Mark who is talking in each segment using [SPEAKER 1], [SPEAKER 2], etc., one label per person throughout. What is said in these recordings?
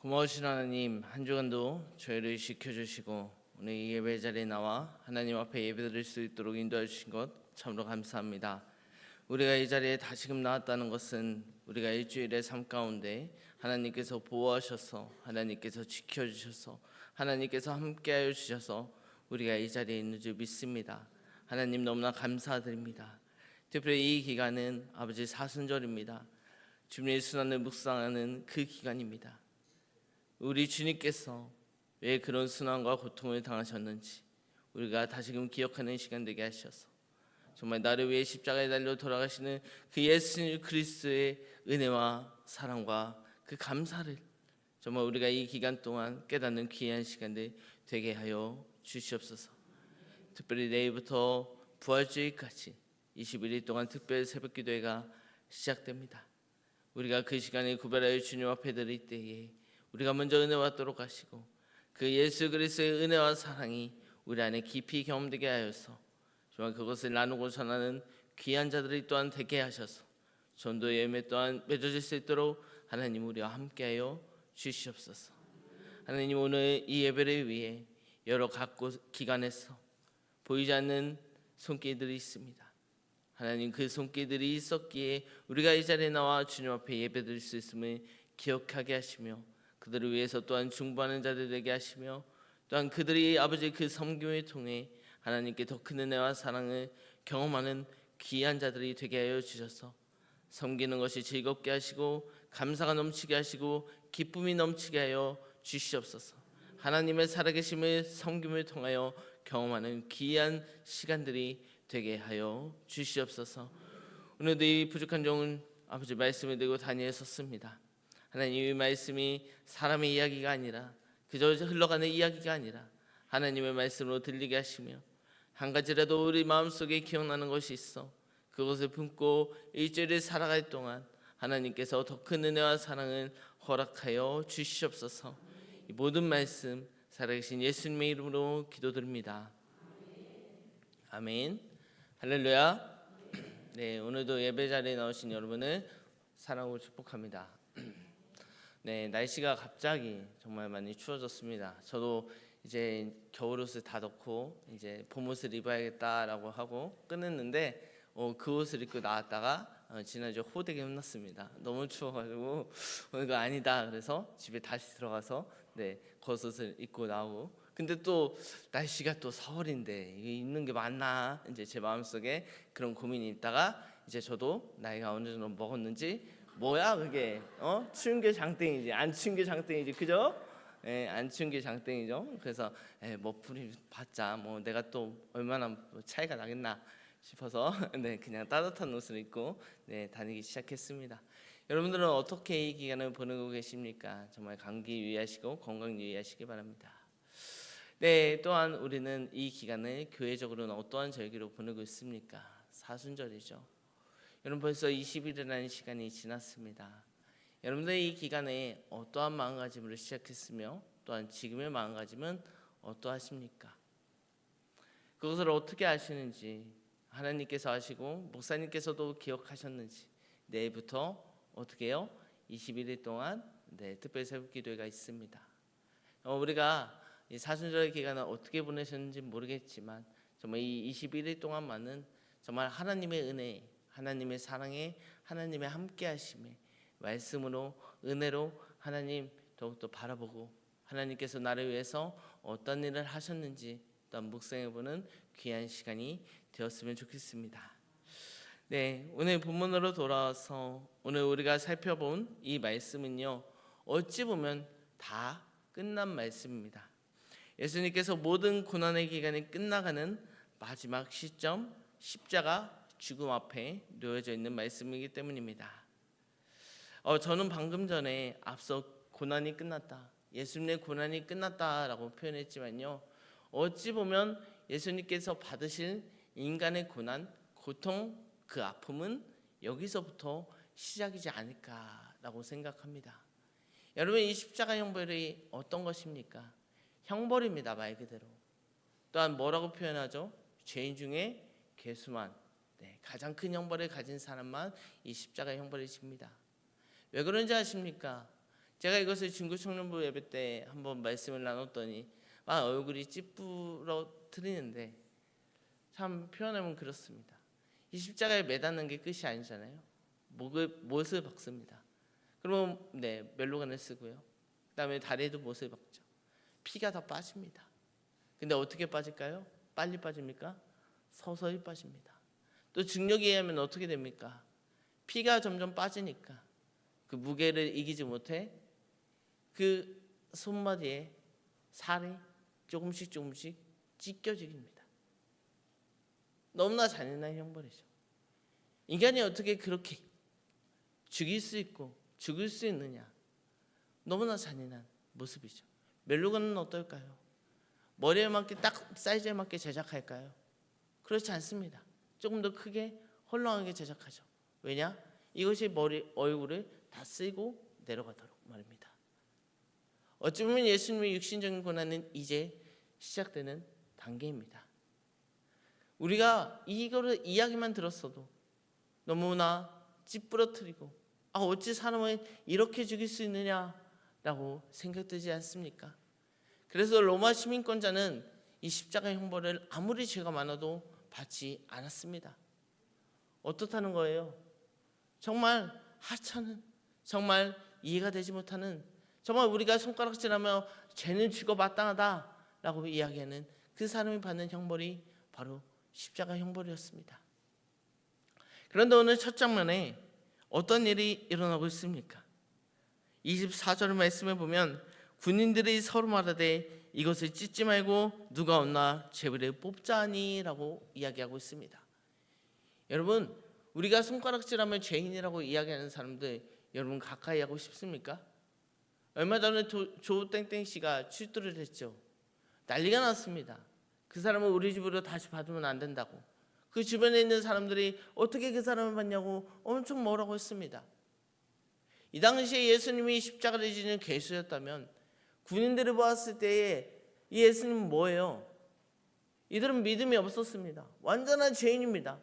[SPEAKER 1] 고마우신 하나님, 한 주간도 저희를 지켜주시고 오늘 이 예배 자리에 나와 하나님 앞에 예배드릴 수 있도록 인도해 주신 것 참으로 감사합니다. 우리가 이 자리에 다시금 나왔다는 것은 우리가 일주일의 삶 가운데 하나님께서 보호하셔서, 하나님께서 지켜주셔서, 하나님께서 함께하여 주셔서 우리가 이 자리에 있는 줄 믿습니다. 하나님 너무나 감사드립니다. 특별히 이 기간은 아버지 사순절입니다. 주님의 순환을 묵상하는 그 기간입니다. 우리 주님께서 왜 그런 순환과 고통을 당하셨는지 우리가 다시금 기억하는 시간 되게 하셔서 정말 나를 위해 십자가에 달려 돌아가시는 그 예수 그리스도의 은혜와 사랑과 그 감사를 정말 우리가 이 기간 동안 깨닫는 귀한 시간들 되게 하여 주시옵소서. 특별히 내일부터 부활주일까지 21일 동안 특별 새벽기도회가 시작됩니다. 우리가 그 시간에 구별하여 주님 앞에 드릴 때에 우리가 먼저 은혜 받도록 하시고 그 예수 그리스도의 은혜와 사랑이 우리 안에 깊이 경험되게 하여서 정말 그것을 나누고 전하는 귀한 자들이 또한 되게 하셔서 전도의 열매 또한 맺어질 수 있도록 하나님 우리와 함께하여 주시옵소서. 하나님 오늘 이 예배를 위해 여러 각 기관에서 보이지 않는 손길들이 있습니다. 하나님 그 손길들이 있었기에 우리가 이 자리에 나와 주님 앞에 예배드릴 수 있음을 기억하게 하시며 그들을 위해서 또한 중보하는 자들 되게 하시며 또한 그들이 아버지 그 섬김을 통해 하나님께 더 큰 은혜와 사랑을 경험하는 귀한 자들이 되게 하여 주셔서 섬기는 것이 즐겁게 하시고 감사가 넘치게 하시고 기쁨이 넘치게 하여 주시옵소서. 하나님의 살아계심을 섬김을 통하여 경험하는 귀한 시간들이 되게 하여 주시옵소서. 오늘도 이 부족한 종은 아버지 말씀을 들고 다니었습니다. 하나님 이 말씀이 사람의 이야기가 아니라 그저 흘러가는 이야기가 아니라 하나님의 말씀으로 들리게 하시며 한 가지라도 우리 마음속에 기억나는 것이 있어 그것을 품고 일주일을 살아갈 동안 하나님께서 더 큰 은혜와 사랑을 허락하여 주시옵소서. 이 모든 말씀 살아계신 예수님의 이름으로 기도드립니다. 아멘. 할렐루야. 네, 오늘도 예배 자리에 나오신 여러분을 사랑하고 축복합니다. 네, 날씨가 갑자기 정말 많이 추워졌습니다. 저도 이제 겨울옷을 다 넣고 이제 봄옷을 입어야겠다라고 하고 끊었는데 그 옷을 입고 나왔다가 지난주에 호되게 혼났습니다. 너무 추워가지고 오늘 그거 아니다 그래서 집에 다시 들어가서 겉옷을 입고 나오고 근데 또 날씨가 또 4월인데 이게 입는 게 맞나 이제 제 마음속에 그런 고민이 있다가 이제 저도 나이가 어느 정도 먹었는지 뭐야 그게 추운 게 장땡이지 안 추운 게 장땡이지 그죠? 안 추운 게 장땡이죠. 그래서 머플이 봤자 뭐 내가 또 얼마나 차이가 나겠나 싶어서 그냥 따뜻한 옷을 입고 다니기 시작했습니다. 여러분들은 어떻게 이 기간을 보내고 계십니까? 정말 감기 유의하시고 건강 유의하시기 바랍니다. 또한 우리는 이 기간을 교회적으로는 어떠한 절기로 보내고 있습니까? 사순절이죠. 여러분 벌써 20일이라는 시간이 지났습니다. 여러분들 이 기간에 어떠한 마음가짐으로 시작했으며 또한 지금의 마음가짐은 어떠하십니까? 그것을 어떻게 아시는지 하나님께서 아시고 목사님께서도 기억하셨는지 내일부터 어떻게 해요? 21일 동안 특별 새벽 기도회가 있습니다. 우리가 이 사순절 기간을 어떻게 보내셨는지 모르겠지만 정말 이 21일 동안만은 정말 하나님의 은혜, 하나님의 사랑에 하나님의 함께하심에 말씀으로 은혜로 하나님 더욱더 바라보고 하나님께서 나를 위해서 어떤 일을 하셨는지 또한 묵상해보는 귀한 시간이 되었으면 좋겠습니다. 오늘 본문으로 돌아와서 오늘 우리가 살펴본 이 말씀은요 어찌 보면 다 끝난 말씀입니다. 예수님께서 모든 고난의 기간이 끝나가는 마지막 시점 십자가 죽음 앞에 놓여져 있는 말씀이기 때문입니다. 저는 방금 전에 앞서 고난이 끝났다, 예수님의 고난이 끝났다라고 표현했지만요 어찌 보면 예수님께서 받으실 인간의 고난, 고통, 그 아픔은 여기서부터 시작이지 않을까라고 생각합니다. 여러분 이 십자가 형벌이 어떤 것입니까? 형벌입니다. 말 그대로. 또한 뭐라고 표현하죠? 죄인 중에 괴수만 가장 큰 형벌을 가진 사람만 이 십자가 형벌을 집니다. 왜 그런지 아십니까? 제가 이것을 중고청년부 예배 때 한번 말씀을 나눴더니 막 얼굴이 찌푸러뜨리는데 참 표현하면 그렇습니다. 이 십자가에 매닫는 게 끝이 아니잖아요. 못을 박습니다. 그러면 멜로간을 쓰고요. 그다음에 다리에도 못을 박죠. 피가 다 빠집니다. 근데 어떻게 빠질까요? 빨리 빠집니까? 서서히 빠집니다. 또 중력에 의하면 어떻게 됩니까? 피가 점점 빠지니까 그 무게를 이기지 못해 그 손마디에 살이 조금씩 찢겨집니다. 너무나 잔인한 형벌이죠. 인간이 어떻게 그렇게 죽일 수 있고 죽을 수 있느냐? 너무나 잔인한 모습이죠. 멜로간은 어떨까요? 머리에 맞게 딱 사이즈에 맞게 제작할까요? 그렇지 않습니다. 조금 더 크게 헐렁하게 제작하죠. 왜냐? 이것이 얼굴을 다 쓰고 내려가도록 말입니다. 어찌 보면 예수님의 육신적인 고난은 이제 시작되는 단계입니다. 우리가 이거를 이야기만 들었어도 너무나 찌푸러뜨리고 어찌 사람을 이렇게 죽일 수 있느냐라고 생각되지 않습니까? 그래서 로마 시민권자는 이 십자가 형벌을 아무리 죄가 많아도 받지 않았습니다. 어떻다는 거예요? 정말 하찮은, 정말 이해가 되지 못하는, 정말 우리가 손가락질하며 죄는 죽어 마땅하다라고 이야기하는 그 사람이 받는 형벌이 바로 십자가 형벌이었습니다. 그런데 오늘 첫 장면에 어떤 일이 일어나고 있습니까? 24절 말씀에 보면 군인들이 서로 말하되 이것을 찢지 말고 누가 없나 제비를 뽑자니 라고 이야기하고 있습니다. 여러분, 우리가 손가락질하면 죄인이라고 이야기하는 사람들 여러분 가까이 하고 싶습니까? 얼마 전에 조땡땡 씨가 출두를 했죠. 난리가 났습니다. 그 사람은 우리 집으로 다시 받으면 안 된다고. 그 주변에 있는 사람들이 어떻게 그 사람을 받냐고 엄청 뭐라고 했습니다. 이 당시에 예수님이 십자가를 지는 괴수였다면 군인들을 보았을 때에 이 예수님은 뭐예요? 이들은 믿음이 없었습니다. 완전한 죄인입니다.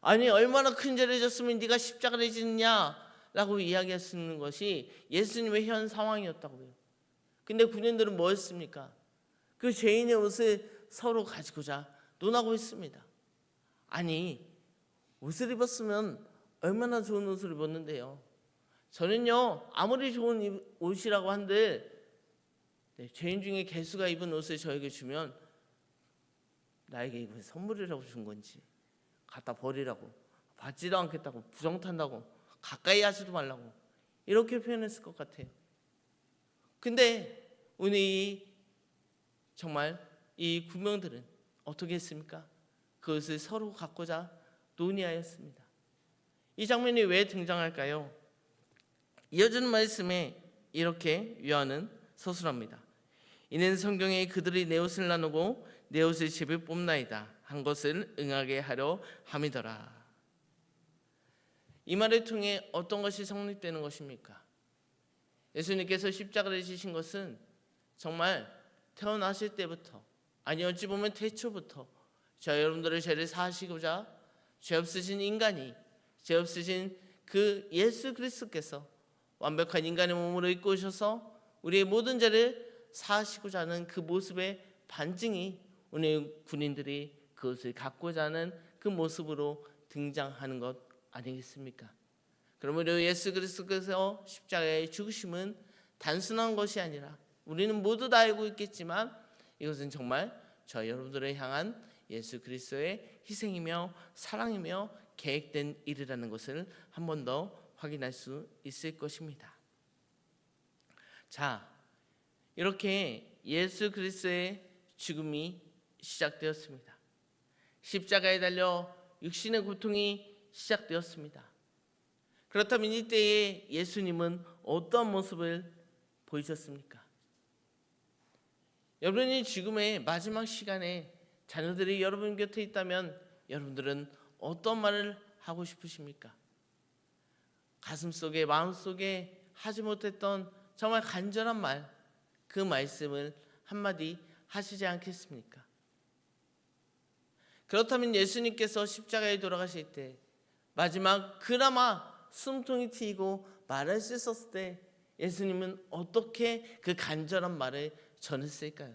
[SPEAKER 1] 아니 얼마나 큰 죄를 졌으면 네가 십자가를 지느냐라고 이야기했는 것이 예수님의 현 상황이었다고요. 근데 군인들은 뭐였습니까? 그 죄인의 옷을 서로 가지고자 논하고 있습니다. 아니 옷을 입었으면 얼마나 좋은 옷을 입었는데요. 저는요 아무리 좋은 옷이라고 한들 죄인 중에 괴수가 입은 옷을 저에게 주면 나에게 이건 선물이라고 준 건지 갖다 버리라고, 받지도 않겠다고, 부정탄다고, 가까이 하지도 말라고 이렇게 표현했을 것 같아요. 근데 오늘 정말 이 군병들은 어떻게 했습니까? 그것을 서로 갖고자 논의하였습니다. 이 장면이 왜 등장할까요? 이어지는 말씀에 이렇게 요한은 서술합니다. 이는 성경에 그들이 내 옷을 나누고 내 옷을 제비 뽑나이다 한 것을 응하게 하려 함이더라. 이 말을 통해 어떤 것이 성립되는 것입니까? 예수님께서 십자가를 지신 것은 정말 태어나실 때부터, 아니 어찌 보면 태초부터 저 여러분들의 죄를 사하시고자 죄 없으신 인간이, 죄 없으신 그 예수 그리스도께서 완벽한 인간의 몸으로 입고 오셔서 우리의 모든 죄를 사하시고자 하는 그 모습의 반증이 오늘 군인들이 그것을 갖고자 하는 그 모습으로 등장하는 것 아니겠습니까? 그러므로 예수 그리스도께서 십자가의 죽으심은 단순한 것이 아니라 우리는 모두 다 알고 있겠지만 이것은 정말 저 여러분들을 향한 예수 그리스도의 희생이며 사랑이며 계획된 일이라는 것을 한 번 더 확인할 수 있을 것입니다. 자, 이렇게 예수 그리스도의 죽음이 시작되었습니다. 십자가에 달려 육신의 고통이 시작되었습니다. 그렇다면 이때에 예수님은 어떤 모습을 보이셨습니까? 여러분이 지금의 마지막 시간에 자녀들이 여러분 곁에 있다면 여러분들은 어떤 말을 하고 싶으십니까? 가슴속에 마음속에 하지 못했던 정말 간절한 말, 그 말씀을 한마디 하시지 않겠습니까? 그렇다면 예수님께서 십자가에 돌아가실 때 마지막 그나마 숨통이 트이고 말할 수 있었을 때 예수님은 어떻게 그 간절한 말을 전했을까요?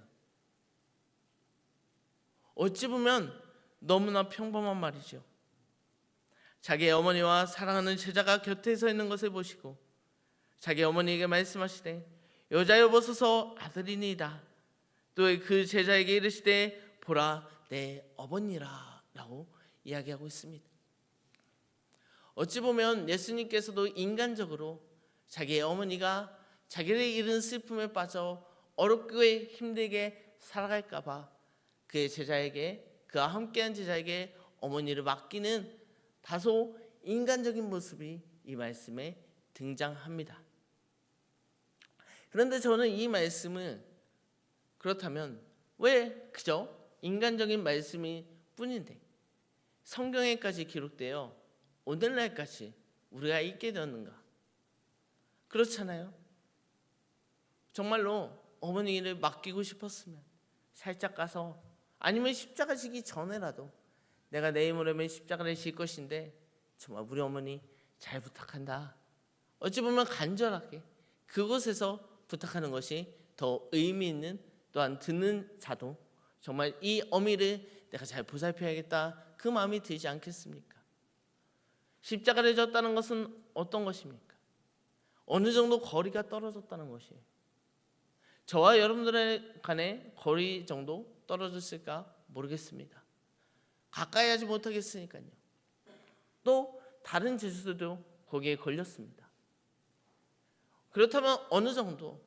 [SPEAKER 1] 어찌 보면 너무나 평범한 말이죠. 자기의 어머니와 사랑하는 제자가 곁에 서 있는 것을 보시고 자기 어머니에게 말씀하시되 여자여 보소서 아들이니이다. 또 그 제자에게 이르시되 보라 내 어머니라 라고 이야기하고 있습니다. 어찌 보면 예수님께서도 인간적으로 자기의 어머니가 자기를 잃은 슬픔에 빠져 어렵게 힘들게 살아갈까 봐 그의 제자에게, 그와 함께한 제자에게 어머니를 맡기는 다소 인간적인 모습이 이 말씀에 등장합니다. 그런데 저는 이 말씀을 그렇다면 왜 그저 인간적인 말씀이 뿐인데 성경에까지 기록되어 오늘날까지 우리가 읽게 되었는가? 그렇잖아요. 정말로 어머니를 맡기고 싶었으면 살짝 가서, 아니면 십자가 지기 전에라도 내가 내 힘으로 하면 십자가를 질 것인데 정말 우리 어머니 잘 부탁한다. 어찌 보면 간절하게 그곳에서 부탁하는 것이 더 의미 있는, 또한 듣는 자도 정말 이 어미를 내가 잘 보살펴야겠다 그 마음이 들지 않겠습니까? 십자가를 졌다는 것은 어떤 것입니까? 어느 정도 거리가 떨어졌다는 것이에요. 저와 여러분들의 간의 거리 정도 떨어졌을까 모르겠습니다. 가까이 하지 못하겠으니까요. 또 다른 제수들도 거기에 걸렸습니다. 그렇다면 어느 정도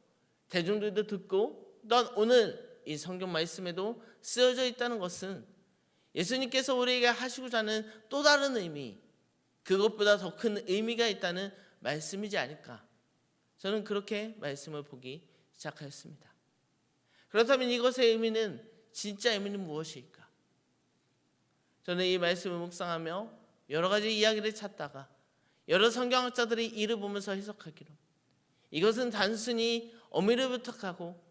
[SPEAKER 1] 대중들도 듣고, 또한 오늘 이 성경 말씀에도 쓰여져 있다는 것은 예수님께서 우리에게 하시고자 하는 또 다른 의미, 그것보다 더 큰 의미가 있다는 말씀이지 않을까, 저는 그렇게 말씀을 보기 시작하였습니다. 그렇다면 이것의 의미는, 진짜 의미는 무엇일까? 저는 이 말씀을 묵상하며 여러 가지 이야기를 찾다가 여러 성경학자들이 이를 보면서 해석하기로, 이것은 단순히 어미를 부탁하고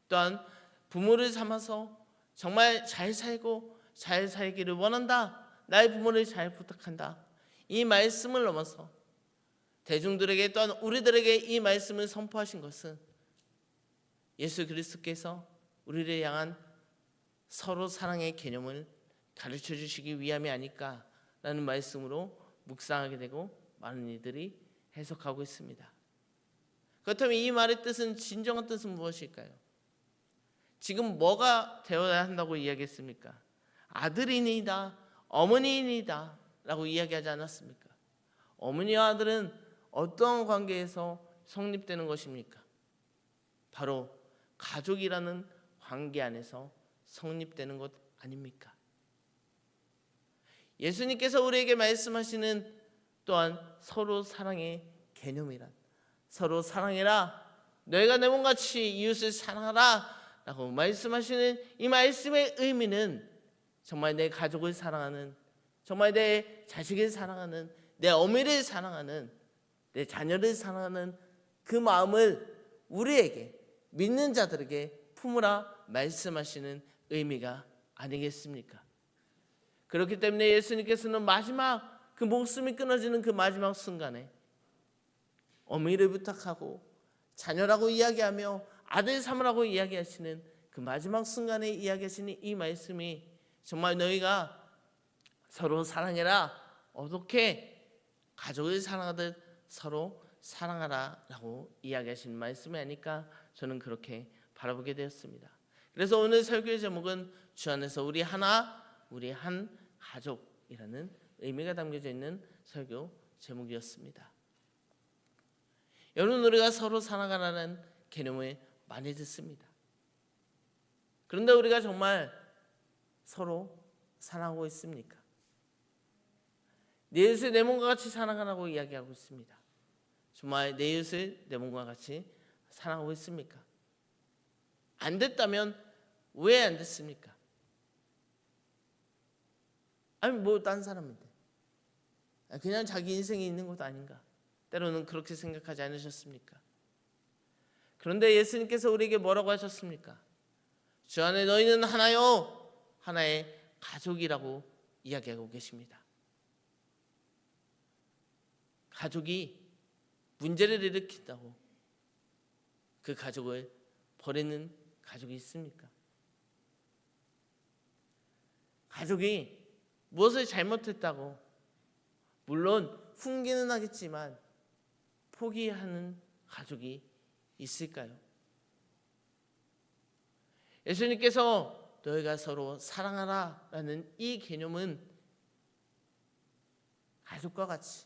[SPEAKER 1] 또한 부모를 삼아서 정말 잘 살고 잘 살기를 원한다, 나의 부모를 잘 부탁한다, 이 말씀을 넘어서 대중들에게 또한 우리들에게 이 말씀을 선포하신 것은 예수 그리스도께서 우리를 향한 서로 사랑의 개념을 가르쳐 주시기 위함이 아닐까라는 말씀으로 묵상하게 되고 많은 이들이 해석하고 있습니다. 그렇다면 이 말의 뜻은, 진정한 뜻은 무엇일까요? 지금 뭐가 되어야 한다고 이야기했습니까? 아들이니이다, 어머니이니이다 라고 이야기하지 않았습니까? 어머니와 아들은 어떤 관계에서 성립되는 것입니까? 바로 가족이라는 관계 안에서 성립되는 것 아닙니까? 예수님께서 우리에게 말씀하시는 또한 서로 사랑의 개념이란, 서로 사랑해라, 너희가 내 몸같이 이웃을 사랑하라 라고 말씀하시는 이 말씀의 의미는 정말 내 가족을 사랑하는, 정말 내 자식을 사랑하는, 내 어미를 사랑하는, 내 자녀를 사랑하는 그 마음을 우리에게, 믿는 자들에게 품으라 말씀하시는 의미가 아니겠습니까? 그렇기 때문에 예수님께서는 마지막 그 목숨이 끊어지는 그 마지막 순간에 어미를 부탁하고 자녀라고 이야기하며 아들 삼으라고 이야기하시는 그 마지막 순간에 이야기하시는 이 말씀이 정말 너희가 서로 사랑해라, 어떻게 가족을 사랑하듯 서로 사랑하라 라고 이야기하시는 말씀이 아닐까, 저는 그렇게 바라보게 되었습니다. 그래서 오늘 설교의 제목은 주 안에서 우리 하나, 우리 한 가족이라는 의미가 담겨져 있는 설교 제목이었습니다. 여러분, 우리가 서로 사랑하라는 개념을 많이 듣습니다. 그런데 우리가 정말 서로 사랑하고 있습니까? 내 이웃을 내 몸과 같이 사랑하라고 이야기하고 있습니다. 정말 내 이웃을 내 몸과 같이 사랑하고 있습니까? 안 됐다면 왜 안 됐습니까? 아니 뭐 딴 사람인데 그냥 자기 인생이 있는 것 아닌가, 때로는 그렇게 생각하지 않으셨습니까? 그런데 예수님께서 우리에게 뭐라고 하셨습니까? 주 안에 너희는 하나요, 하나의 가족이라고 이야기하고 계십니다. 가족이 문제를 일으킨다고 그 가족을 버리는 가족이 있습니까? 가족이 무엇을 잘못했다고 물론 훈계는 하겠지만 포기하는 가족이 있을까요? 예수님께서 너희가 서로 사랑하라 라는 이 개념은 가족과 같이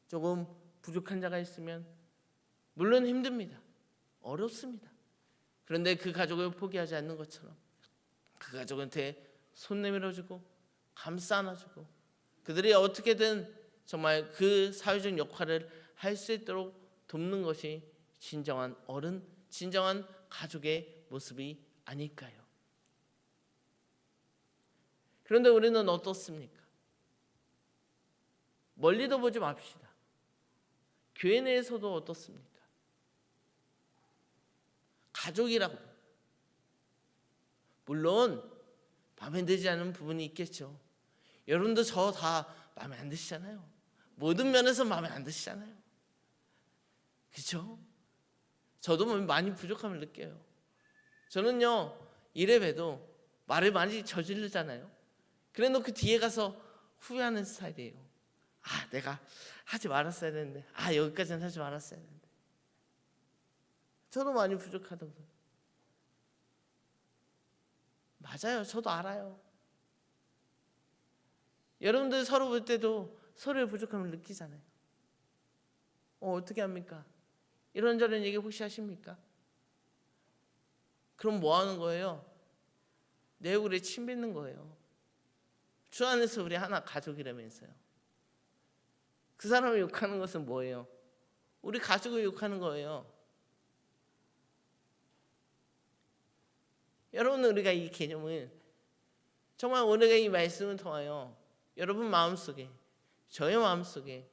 [SPEAKER 1] 조금 부족한 자가 있으면 물론 힘듭니다. 어렵습니다. 그런데 그 가족을 포기하지 않는 것처럼 그 가족한테 손 내밀어주고 감싸 안아주고 그들이 어떻게든 정말 그 사회적 역할을 할 수 있도록 돕는 것이 진정한 어른, 진정한 가족의 모습이 아닐까요? 그런데 우리는 어떻습니까? 멀리도 보지 맙시다. 교회 내에서도 어떻습니까? 가족이라고 물론 마음에 들지 않는 부분이 있겠죠. 여러분도 저 다 마음에 안 드시잖아요. 모든 면에서 마음에 안 드시잖아요. 그렇죠? 저도 많이 부족함을 느껴요. 저는요 이래봬도 말을 많이 저지르잖아요. 그래놓고 뒤에 가서 후회하는 스타일이에요. 내가 하지 말았어야 되는데 여기까지는 하지 말았어야 되는데. 저도 많이 부족하다고. 맞아요. 저도 알아요. 여러분들 서로 볼 때도 서로의 부족함을 느끼잖아요. 어떻게 합니까? 이런저런 얘기 혹시 하십니까? 그럼 뭐 하는 거예요? 내 얼굴에 침 뱉는 거예요. 주 안에서 우리 하나 가족이라면서요. 그 사람을 욕하는 것은 뭐예요? 우리 가족을 욕하는 거예요. 여러분, 우리가 이 개념을 정말 우리가 이 말씀을 통하여 여러분 마음속에, 저의 마음속에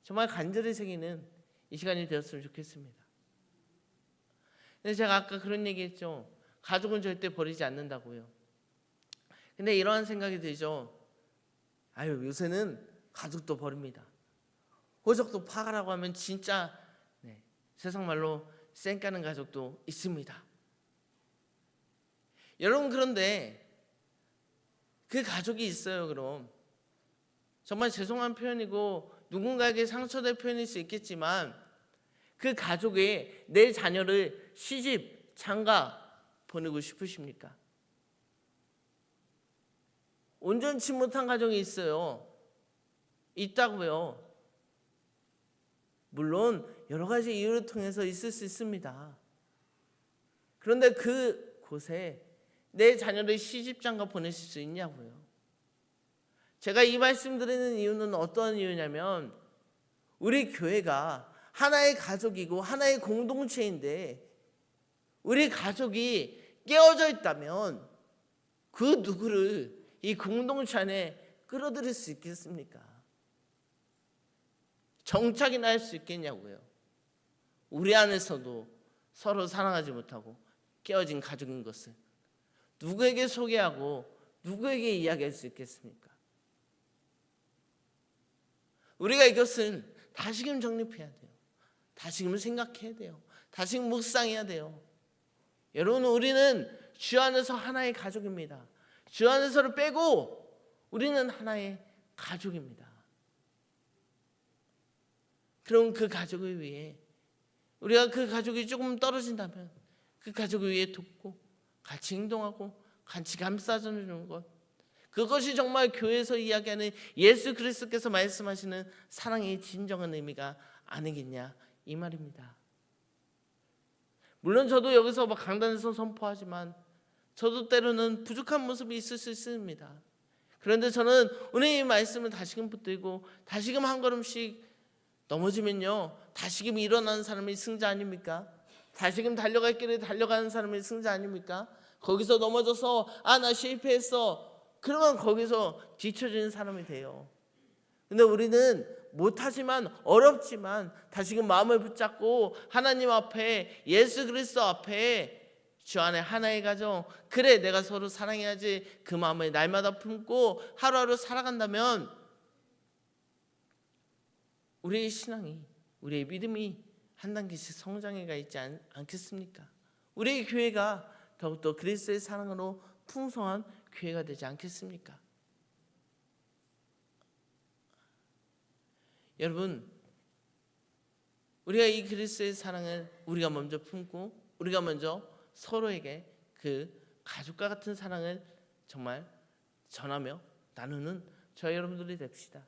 [SPEAKER 1] 정말 간절히 새기는 이 시간이 되었으면 좋겠습니다. 근데 제가 아까 그런 얘기했죠. 가족은 절대 버리지 않는다고요. 근데 이러한 생각이 들죠. 요새는 가족도 버립니다. 호적도 파가라고 하면 진짜 세상 말로 쌩까는 가족도 있습니다. 여러분, 그런데 그 가족이 있어요. 그럼 정말 죄송한 표현이고 누군가에게 상처될 표현일 수 있겠지만 그 가족에 내 자녀를 시집, 장가 보내고 싶으십니까? 온전치 못한 가정이 있어요. 있다고요. 물론 여러 가지 이유를 통해서 있을 수 있습니다. 그런데 그 곳에 내 자녀를 시집, 장가 보내실 수 있냐고요. 제가 이 말씀 드리는 이유는 어떠한 이유냐면 우리 교회가 하나의 가족이고 하나의 공동체인데 우리 가족이 깨어져 있다면 그 누구를 이 공동체 안에 끌어들일 수 있겠습니까? 정착이나 할 수 있겠냐고요. 우리 안에서도 서로 사랑하지 못하고 깨어진 가족인 것을 누구에게 소개하고 누구에게 이야기할 수 있겠습니까? 우리가 이것을 다시금 정립해야 돼요. 다시금 생각해야 돼요. 다시금 묵상해야 돼요. 여러분, 우리는 주 안에서 하나의 가족입니다. 주 안에서를 빼고 우리는 하나의 가족입니다. 그럼 그 가족을 위해 우리가 그 가족이 조금 떨어진다면 그 가족을 위해 돕고 같이 행동하고 같이 감싸주는 것, 그것이 정말 교회에서 이야기하는 예수 그리스도께서 말씀하시는 사랑의 진정한 의미가 아니겠냐 이 말입니다. 물론 저도 여기서 강단에서 선포하지만 저도 때로는 부족한 모습이 있을 수 있습니다. 그런데 저는 오늘 이 말씀을 다시금 붙들고 다시금 한 걸음씩 넘어지면요 다시금 일어나는 사람이 승자 아닙니까? 다시금 달려갈 길에 달려가는 사람이 승자 아닙니까? 거기서 넘어져서 나 실패했어. 그러면 거기서 뒤처지는 사람이 돼요. 근데 우리는 못하지만 어렵지만 다시금 마음을 붙잡고 하나님 앞에 예수 그리스도 앞에 주 안에 하나의 가정, 그래 내가 서로 사랑해야지 그 마음을 날마다 품고 하루하루 살아간다면 우리의 신앙이, 우리의 믿음이 한 단계씩 성장해가 있지 않겠습니까? 우리의 교회가 더욱더 그리스도의 사랑으로 풍성한 교회가 되지 않겠습니까? 여러분, 우리가 이 그리스도의 사랑을 우리가 먼저 품고 우리가 먼저 서로에게 그 가족과 같은 사랑을 정말 전하며 나누는 저희 여러분들이 됩시다.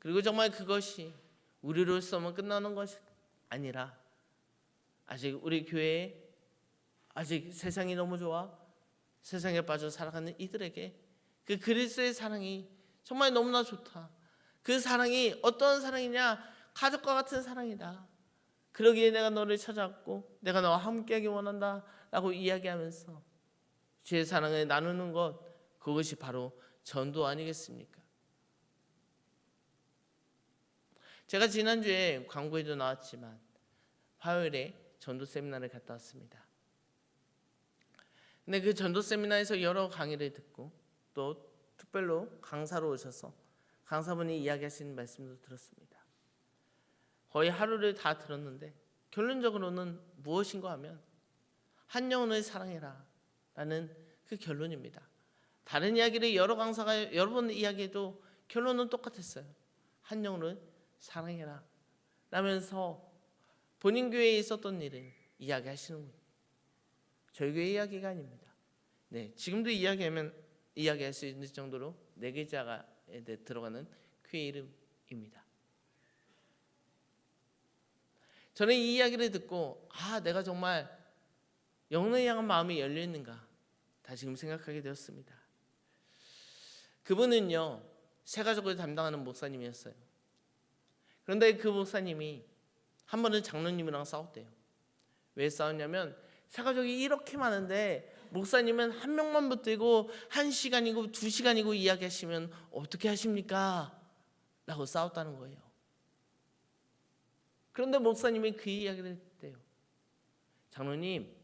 [SPEAKER 1] 그리고 정말 그것이 우리로서만 끝나는 것이 아니라 아직 우리 교회에 아직 세상이 너무 좋아 세상에 빠져 살아가는 이들에게 그 그리스도의 사랑이 정말 너무나 좋다. 그 사랑이 어떤 사랑이냐? 가족과 같은 사랑이다. 그러기에 내가 너를 찾아왔고 내가 너와 함께하기 원한다 라고 이야기하면서 주의 사랑을 나누는 것, 그것이 바로 전도 아니겠습니까? 제가 지난주에 광고에도 나왔지만 화요일에 전도 세미나를 갔다 왔습니다. 근데 그 전도 세미나에서 여러 강의를 듣고 또 특별로 강사로 오셔서 강사분이 이야기하시는 말씀도 들었습니다. 거의 하루를 다 들었는데 결론적으로는 무엇인가 하면 한 영혼을 사랑해라 라는 그 결론입니다. 다른 이야기를 여러 강사가 여러 번 이야기해도 결론은 똑같았어요. 한 영혼을 사랑해라 라면서 본인 교회에 있었던 일을 이야기하시는군요. 저희 교회 이야기가 아닙니다. 네, 지금도 이야기할 수 있는 정도로 네 글자가 들어가는 교회 이름입니다. 저는 이 이야기를 듣고 내가 정말 영혼을 향한 마음이 열려 있는가 다시금 생각하게 되었습니다. 그분은요 새가족을 담당하는 목사님이었어요. 그런데 그 목사님이 한 번은 장로님이랑 싸웠대요. 왜 싸웠냐면 새가족이 이렇게 많은데 목사님은 한 명만 붙들고 1시간이고 2시간이고 이야기하시면 어떻게 하십니까? 라고 싸웠다는 거예요. 그런데 목사님이 그 이야기를 했대요. 장로님,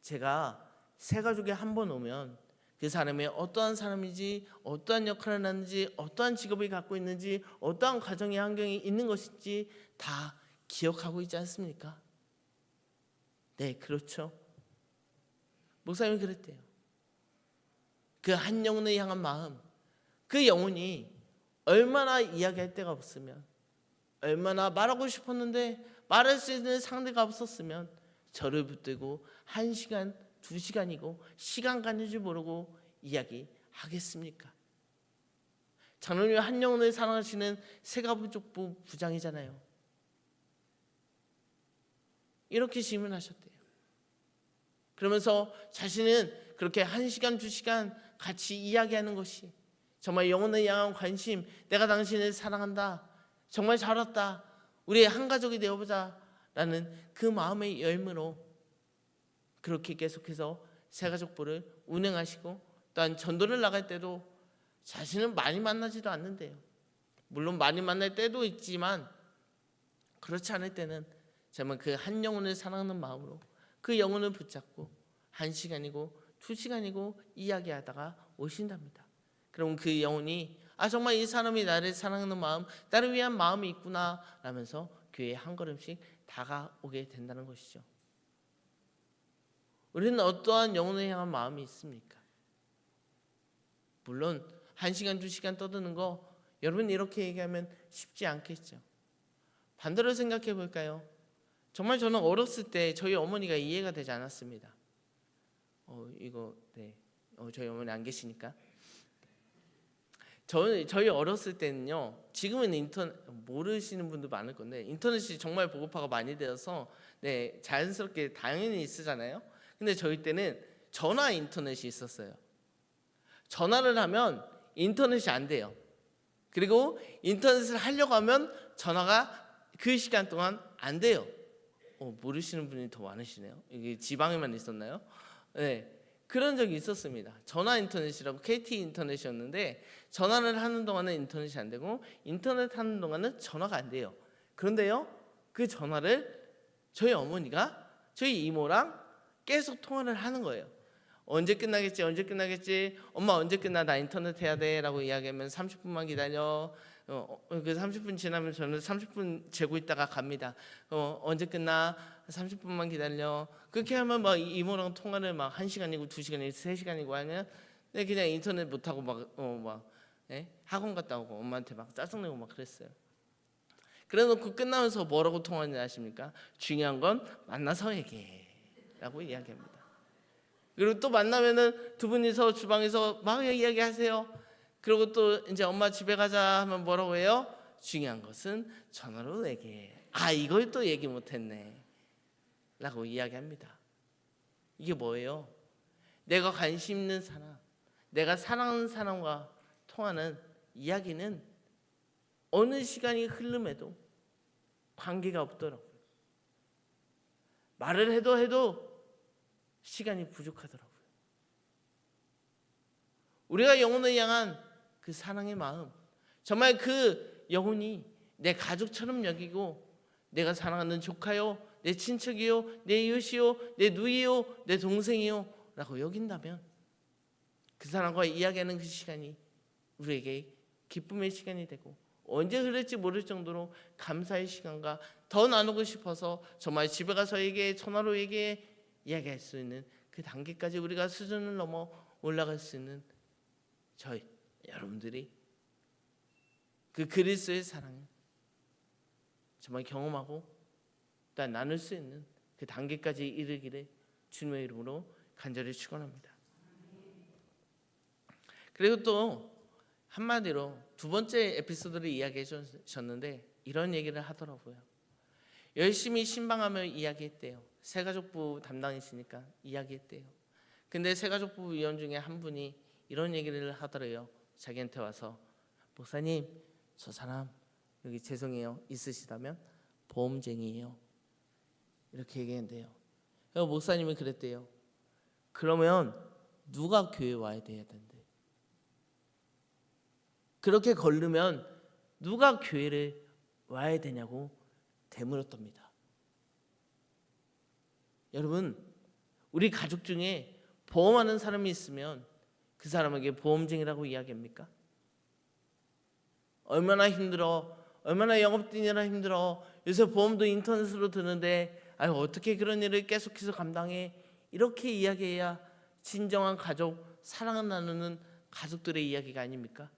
[SPEAKER 1] 제가 새가족이 한 번 오면 그 사람이 어떠한 사람인지, 어떠한 역할을 하는지, 어떠한 직업을 갖고 있는지, 어떠한 가정의 환경이 있는 것인지 다 기억하고 있지 않습니까? 네, 그렇죠. 목사님이 그랬대요. 그 한 영혼을 향한 마음, 그 영혼이 얼마나 이야기할 데가 없으면, 얼마나 말하고 싶었는데 말할 수 있는 상대가 없었으면 저를 붙들고 1시간, 2시간이고 시간 가는 줄 모르고 이야기하겠습니까? 장로님이 한 영혼을 사랑하시는 새가부족부 부장이잖아요. 이렇게 질문하셨대요. 그러면서 자신은 그렇게 1시간, 2시간 같이 이야기하는 것이 정말 영혼을 향한 관심, 내가 당신을 사랑한다, 정말 잘 왔다, 우리 한 가족이 되어보자 라는 그 마음의 열무로 그렇게 계속해서 새가족부를 운영하시고 또한 전도를 나갈 때도 자신은 많이 만나지도 않는데요. 물론 많이 만날 때도 있지만 그렇지 않을 때는 정말 그 한 영혼을 사랑하는 마음으로 그 영혼을 붙잡고 1시간이고 2시간이고 이야기하다가 오신답니다. 그럼 그 영혼이 정말 이 사람이 나를 사랑하는 마음, 나를 위한 마음이 있구나 라면서 교회에 한 걸음씩 다가오게 된다는 것이죠. 우리는 어떠한 영혼을 향한 마음이 있습니까? 물론 1시간, 2시간 떠드는 거 여러분 이렇게 얘기하면 쉽지 않겠죠. 반대로 생각해 볼까요? 정말 저는 어렸을 때 저희 어머니가 이해가 되지 않았습니다. 저희 어머니 안 계시니까. 저희 어렸을 때는요. 지금은 인터넷 모르시는 분도 많을 건데 인터넷이 정말 보급화가 많이 되어서 자연스럽게 당연히 쓰잖아요. 근데 저희 때는 전화 인터넷이 있었어요. 전화를 하면 인터넷이 안 돼요. 그리고 인터넷을 하려고 하면 전화가 그 시간 동안 안 돼요. 모르시는 분이 더 많으시네요. 이게 지방에만 있었나요? 네, 그런 적이 있었습니다. 전화 인터넷이라고 KT 인터넷이었는데 전화를 하는 동안은 인터넷이 안 되고 인터넷 하는 동안은 전화가 안 돼요. 그런데요, 그 전화를 저희 어머니가 저희 이모랑 계속 통화를 하는 거예요. 언제 끝나겠지? 엄마 언제 끝나? 나 인터넷 해야 돼 라고 이야기하면 30분만 기다려. 그 30분 지나면 저는 30분 재고 있다가 갑니다. 언제 끝나? 30분만 기다려. 그렇게 하면 막 이모랑 통화를 막 1시간이고 2시간이고 3시간이고 하면 그냥 인터넷 못 하고 학원 갔다 오고 엄마한테 막 짜증내고 막 그랬어요. 그래놓고 끝나면서 뭐라고 통화하는지 아십니까? 중요한 건 만나서 얘기해라고 이야기합니다. 그리고 또 만나면은 두 분이서 주방에서 막 이야기하세요. 그리고 또 이제 엄마 집에 가자 하면 뭐라고 해요? 중요한 것은 전화로 얘기해. 이걸 또 얘기 못했네 라고 이야기합니다. 이게 뭐예요? 내가 관심 있는 사람, 내가 사랑하는 사람과 통하는 이야기는 어느 시간이 흐름에도 관계가 없더라고요. 말을 해도 시간이 부족하더라고요. 우리가 영혼을 향한 그 사랑의 마음, 정말 그 영혼이 내 가족처럼 여기고 내가 사랑하는 조카요, 내 친척이요, 내 이웃이요, 내 누이요, 내 동생이요 라고 여긴다면 그 사람과 이야기하는 그 시간이 우리에게 기쁨의 시간이 되고 언제 흐를지 모를 정도로 감사의 시간과 더 나누고 싶어서 정말 집에 가서 얘기해, 전화로 얘기해 이야기할 수 있는 그 단계까지 우리가 수준을 넘어 올라갈 수 있는 저희 여러분들이 그 그리스도의 사랑을 정말 경험하고 또 나눌 수 있는 그 단계까지 이르기를 주님의 이름으로 간절히 축원합니다. 그리고 또 한마디로 두 번째 에피소드를 이야기해 주셨는데 이런 얘기를 하더라고요. 열심히 신방하며 이야기했대요. 새가족부 담당이시니까 이야기했대요. 근데 새가족부 위원 중에 한 분이 이런 얘기를 하더래요. 자기한테 와서 목사님 저 사람 여기 죄송해요 있으시다면 보험쟁이에요 이렇게 얘기했는데요. 목사님이 그랬대요. 그러면 누가 교회 와야 돼야 된대. 그렇게 걸르면 누가 교회를 와야 되냐고 되물었답니다. 여러분 우리 가족 중에 보험하는 사람이 있으면 그 사람에게 보험쟁이라고 이야기합니까? 얼마나 힘들어, 얼마나 영업 뛰느라 힘들어, 요새 보험도 인터넷으로 드는데 어떻게 그런 일을 계속해서 감당해, 이렇게 이야기해야 진정한 가족, 사랑을 나누는 가족들의 이야기가 아닙니까?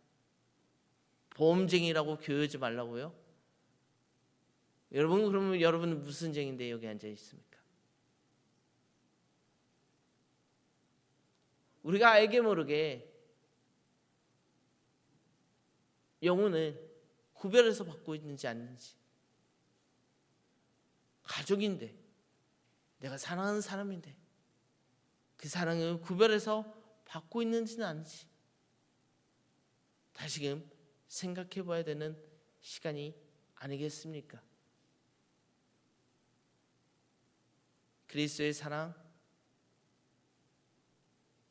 [SPEAKER 1] 보험쟁이라고 교회하지 말라고요? 여러분 그러면 여러분은 무슨 쟁인데 여기 앉아 있습니까? 우리가 알게 모르게 영혼을 구별해서 받고 있는지 아닌지, 가족인데 내가 사랑하는 사람인데 그 사랑을 구별해서 받고 있는지는 아닌지 다시금 생각해 봐야 되는 시간이 아니겠습니까? 그리스도의 사랑,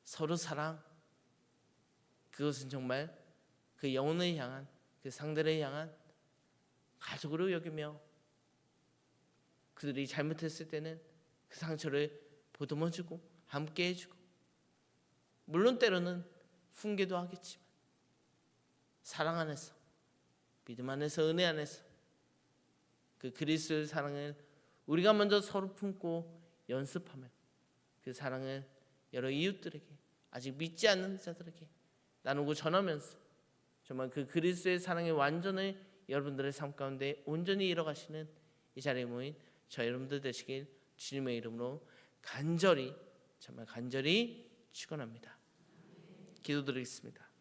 [SPEAKER 1] 서로 사랑, 그것은 정말 그 영혼을 향한, 그 상대를 향한 가족으로 여기며 그들이 잘못했을 때는 그 상처를 보듬어주고 함께 해주고, 물론 때로는 훈계도 하겠지만 사랑 안에서, 믿음 안에서, 은혜 안에서 그 그리스도의 사랑을 우리가 먼저 서로 품고 연습하며 그 사랑을 여러 이웃들에게, 아직 믿지 않는 자들에게 나누고 전하면서 정말 그 그리스도의 사랑의 완전을 여러분들의 삶 가운데 온전히 이뤄가시는 이 자리에 모인 저 여러분들 되시길 주님의 이름으로 간절히, 정말 간절히 축원합니다. 기도드리겠습니다.